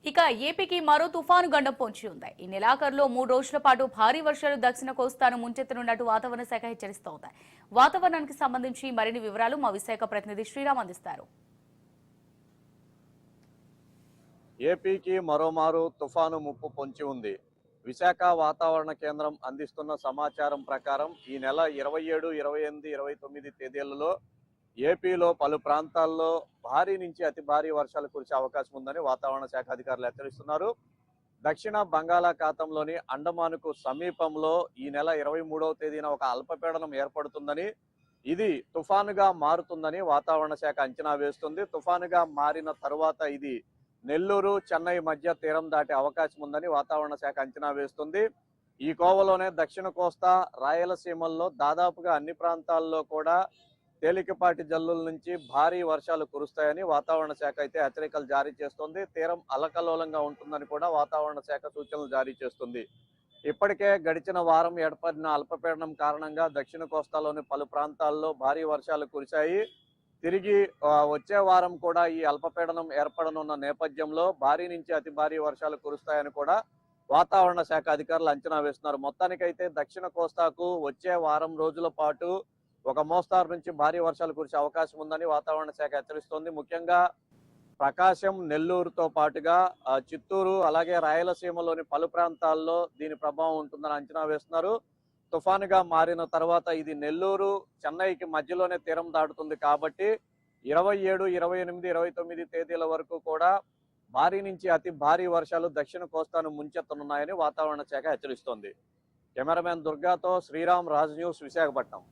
ఇక ఏపీకి మరో తుఫాను గండం పొంచి ఉంది. ఈ నెలాఖరులో 3 రోజుల పాటు భారీ వర్షాలు దక్షిణ కోస్తాను ముంచెత్తనున్నట్టు వాతావరణ శాఖ హెచ్చరిస్తోంది. వాతావరణానికి సంబంధించి మరిన్ని వివరాలు మా విశాఖ ప్రతినిధి శ్రీరామ్ అందిస్తారు. ఏపీకి మరోమారు తుఫాను ముప్పు పొంచి ఉంది. విశాఖ వాతావరణ కేంద్రం అందిస్తున్న సమాచారం ప్రకారం ఈ నెల 27, 28, 29 తేదీలలో ఏపీలో పలు ప్రాంతాల్లో భారీ నుంచి అతి భారీ వర్షాలు కురిసే అవకాశం ఉందని వాతావరణ శాఖ అధికారులు హెచ్చరిస్తున్నారు. దక్షిణ బంగాళాఖాతంలోని అండమానుకు సమీపంలో ఈ నెల 23వ తేదీన ఒక అల్పపీడనం ఏర్పడుతుందని, ఇది తుఫానుగా మారుతుందని వాతావరణ శాఖ అంచనా వేస్తుంది. తుఫానుగా మారిన తరువాత ఇది నెల్లూరు, చెన్నై మధ్య తీరం దాటే అవకాశం ఉందని వాతావరణ శాఖ అంచనా వేస్తుంది. ఈ కోవలోనే దక్షిణ కోస్తా, రాయలసీమల్లో దాదాపుగా అన్ని ప్రాంతాల్లో కూడా తేలికపాటి జల్లుల నుంచి భారీ వర్షాలు కురుస్తాయని వాతావరణ శాఖ అయితే హెచ్చరికలు జారీ చేస్తుంది. తీరం అలకల్లోలంగా ఉంటుందని కూడా వాతావరణ శాఖ సూచనలు జారీ చేస్తుంది. ఇప్పటికే గడిచిన వారం ఏర్పడిన అల్పపీడనం కారణంగా దక్షిణ కోస్తాలోని పలు ప్రాంతాల్లో భారీ వర్షాలు కురిశాయి. తిరిగి వచ్చే వారం కూడా ఈ అల్పపీడనం ఏర్పడనున్న నేపథ్యంలో భారీ నుంచి అతి భారీ వర్షాలు కురుస్తాయని కూడా వాతావరణ శాఖ అధికారులు అంచనా వేస్తున్నారు. మొత్తానికైతే దక్షిణ కోస్తాకు వచ్చే వారం రోజుల పాటు ఒక మోస్తారు నుంచి భారీ వర్షాలు కురిసే అవకాశం ఉందని వాతావరణ శాఖ హెచ్చరిస్తోంది. ముఖ్యంగా ప్రకాశం, నెల్లూరుతో పాటుగా చిత్తూరు, అలాగే రాయలసీమలోని పలు ప్రాంతాల్లో దీని ప్రభావం ఉంటుందని అంచనా వేస్తున్నారు. తుఫానుగా మారిన తర్వాత ఇది నెల్లూరు, చెన్నైకి మధ్యలోనే తీరం దాటుతుంది కాబట్టి 27, 28, 29 తేదీల వరకు కూడా భారీ నుంచి అతి భారీ వర్షాలు దక్షిణ కోస్తాను ముంచెత్తనున్నాయని వాతావరణ శాఖ హెచ్చరిస్తోంది. కెమెరామెన్ దుర్గాతో శ్రీరామ్, రాజ్ న్యూస్, విశాఖపట్నం.